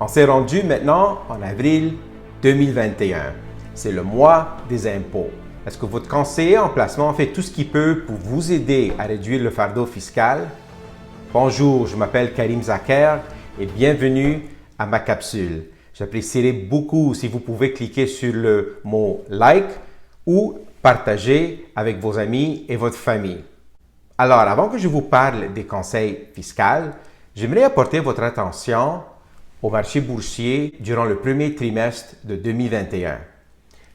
On s'est rendu maintenant en avril 2021. C'est le mois des impôts. Est-ce que votre conseiller en placement fait tout ce qu'il peut pour vous aider à réduire le fardeau fiscal? Bonjour, je m'appelle Karim Zaker et bienvenue à ma capsule. J'apprécierais beaucoup si vous pouvez cliquer sur le mot « like » ou partager avec vos amis et votre famille. Alors, avant que je vous parle des conseils fiscaux, j'aimerais apporter votre attention au marché boursier durant le premier trimestre de 2021.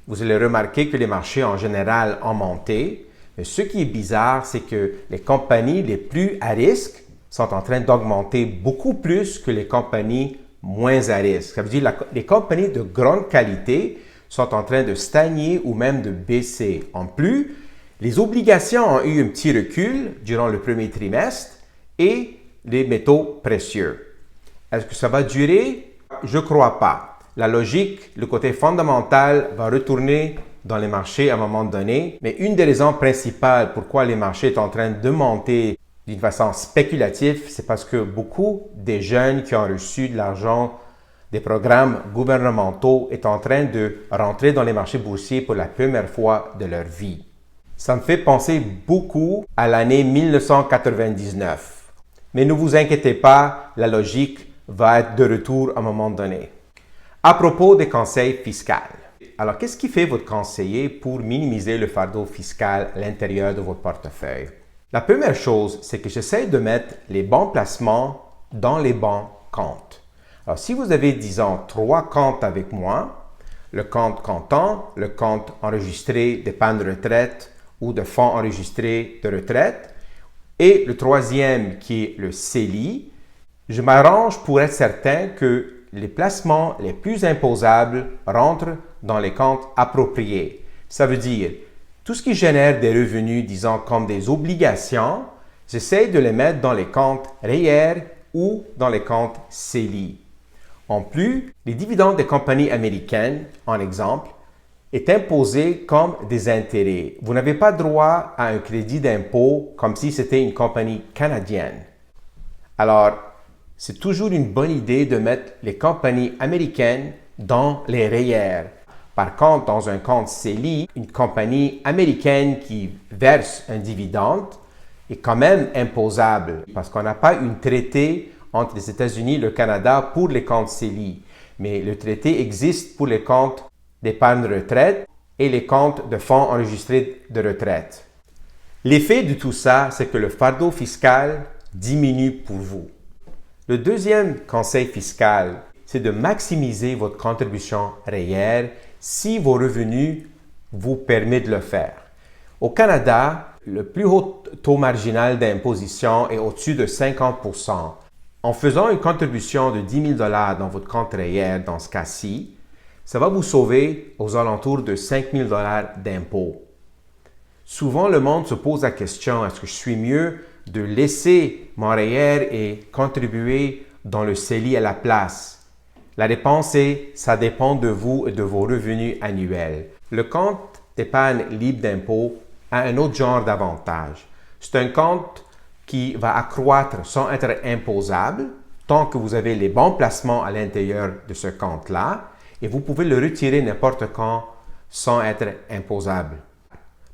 Vous allez remarquer que les marchés en général ont monté, mais ce qui est bizarre, c'est que les compagnies les plus à risque sont en train d'augmenter beaucoup plus que les compagnies moins à risque. Ça veut dire que les compagnies de grande qualité sont en train de stagner ou même de baisser. En plus, les obligations ont eu un petit recul durant le premier trimestre et les métaux précieux. Est-ce que ça va durer? Je ne crois pas. La logique, le côté fondamental va retourner dans les marchés à un moment donné. Mais une des raisons principales pourquoi les marchés sont en train de monter d'une façon spéculative, c'est parce que beaucoup des jeunes qui ont reçu de l'argent des programmes gouvernementaux sont en train de rentrer dans les marchés boursiers pour la première fois de leur vie. Ça me fait penser beaucoup à l'année 1999. Mais ne vous inquiétez pas, la logique va être de retour à un moment donné. À propos des conseils fiscaux. Alors, qu'est-ce qui fait votre conseiller pour minimiser le fardeau fiscal à l'intérieur de votre portefeuille? La première chose, c'est que j'essaie de mettre les bons placements dans les bons comptes. Alors, si vous avez, disons, 3 comptes avec moi, le compte comptant, le compte enregistré d'épargne retraite ou de fonds enregistrés de retraite, et le troisième qui est le CELI, je m'arrange pour être certain que les placements les plus imposables rentrent dans les comptes appropriés. Ça veut dire, tout ce qui génère des revenus, disons comme des obligations, j'essaie de les mettre dans les comptes REER ou dans les comptes CELI. En plus, les dividendes des compagnies américaines, en exemple, est imposé comme des intérêts. Vous n'avez pas droit à un crédit d'impôt comme si c'était une compagnie canadienne. Alors, c'est toujours une bonne idée de mettre les compagnies américaines dans les REER. Par contre, dans un compte CELI, une compagnie américaine qui verse un dividende est quand même imposable parce qu'on n'a pas un traité entre les États-Unis et le Canada pour les comptes CELI. Mais le traité existe pour les comptes d'épargne retraite et les comptes de fonds enregistrés de retraite. L'effet de tout ça, c'est que le fardeau fiscal diminue pour vous. Le deuxième conseil fiscal, c'est de maximiser votre contribution REER si vos revenus vous permettent de le faire. Au Canada, le plus haut taux marginal d'imposition est au-dessus de 50%. En faisant une contribution de 10 000 $ dans votre compte REER, dans ce cas-ci, ça va vous sauver aux alentours de 5 000 $ d'impôts. Souvent, le monde se pose la question, est-ce que je suis mieux de laisser mon REER et contribuer dans le CELI à la place? La réponse est, ça dépend de vous et de vos revenus annuels. Le compte d'épargne libre d'impôt a un autre genre d'avantage. C'est un compte qui va accroître sans être imposable tant que vous avez les bons placements à l'intérieur de ce compte-là et vous pouvez le retirer n'importe quand sans être imposable.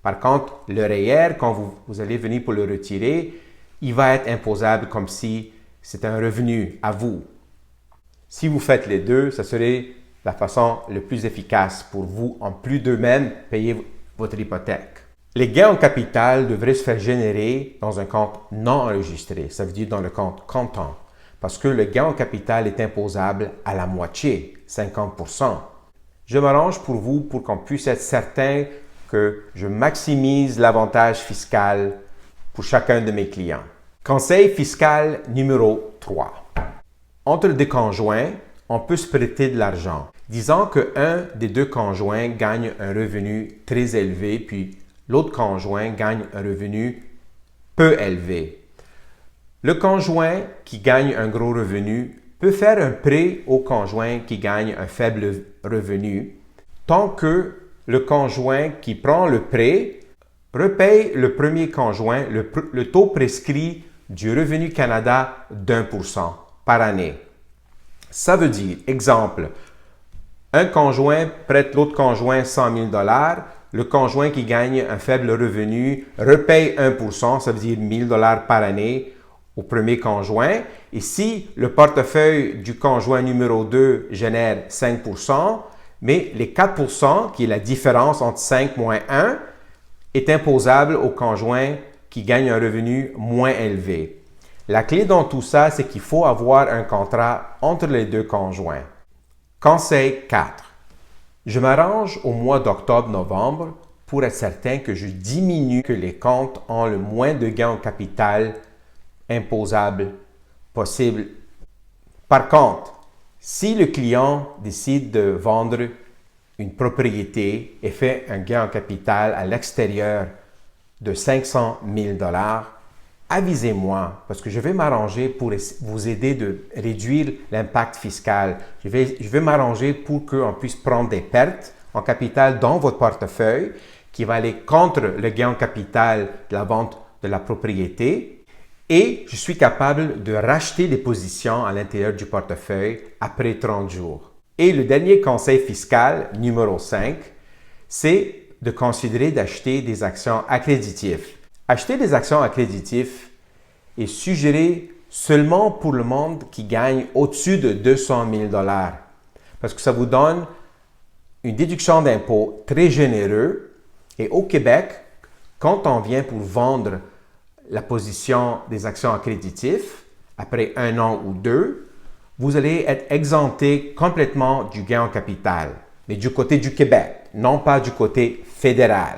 Par contre, le REER, quand vous allez venir pour le retirer, il va être imposable comme si c'était un revenu à vous. Si vous faites les deux, ça serait la façon la plus efficace pour vous, en plus de même payer votre hypothèque. Les gains en capital devraient se faire générer dans un compte non enregistré, ça veut dire dans le compte comptant, parce que le gain en capital est imposable à la moitié, 50%. Je m'arrange pour vous pour qu'on puisse être certain que je maximise l'avantage fiscal pour chacun de mes clients. Conseil fiscal numéro 3. Entre deux conjoints, on peut se prêter de l'argent. Disons qu'un des deux conjoints gagne un revenu très élevé, puis l'autre conjoint gagne un revenu peu élevé. Le conjoint qui gagne un gros revenu peut faire un prêt au conjoint qui gagne un faible revenu, tant que le conjoint qui prend le prêt repaye le premier conjoint le taux prescrit du Revenu Canada d'1% par année. Ça veut dire, exemple, un conjoint prête l'autre conjoint 100 000 $. Le conjoint qui gagne un faible revenu repaye 1%, ça veut dire 1 000 $ par année au premier conjoint. Et si le portefeuille du conjoint numéro 2 génère 5%, mais les 4%, qui est la différence entre 5 moins 1, est imposable au conjoint qui gagne un revenu moins élevé. La clé dans tout ça, c'est qu'il faut avoir un contrat entre les deux conjoints. Conseil 4. Je m'arrange au mois d'octobre-novembre pour être certain que je diminue que les comptes ont le moins de gains en capital imposable possible. Par contre, si le client décide de vendre une propriété et fait un gain en capital à l'extérieur de 500 000 $, avisez-moi parce que je vais m'arranger pour vous aider de réduire l'impact fiscal. Je vais m'arranger pour qu'on puisse prendre des pertes en capital dans votre portefeuille qui va aller contre le gain en capital de la vente de la propriété et je suis capable de racheter des positions à l'intérieur du portefeuille après 30 jours. Et le dernier conseil fiscal, numéro 5, c'est de considérer d'acheter des actions accréditives. Acheter des actions accréditives est suggéré seulement pour le monde qui gagne au-dessus de 200 000 $ parce que ça vous donne une déduction d'impôt très généreuse. Et au Québec, quand on vient pour vendre la position des actions accréditives, après 1 an ou 2, vous allez être exempté complètement du gain en capital, mais du côté du Québec, non pas du côté fédéral.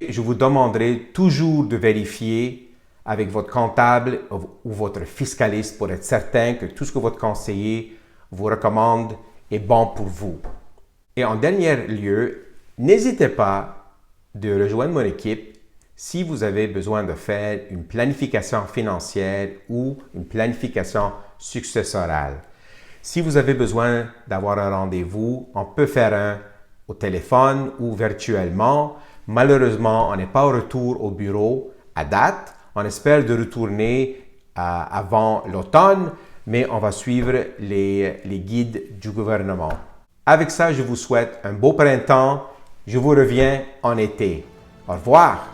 Je vous demanderai toujours de vérifier avec votre comptable ou votre fiscaliste pour être certain que tout ce que votre conseiller vous recommande est bon pour vous. Et en dernier lieu, n'hésitez pas de rejoindre mon équipe si vous avez besoin de faire une planification financière ou une planification successorale. Si vous avez besoin d'avoir un rendez-vous, on peut faire un au téléphone ou virtuellement. Malheureusement, on n'est pas au retour au bureau à date. On espère de retourner avant l'automne, mais on va suivre les guides du gouvernement. Avec ça, je vous souhaite un beau printemps. Je vous reviens en été. Au revoir!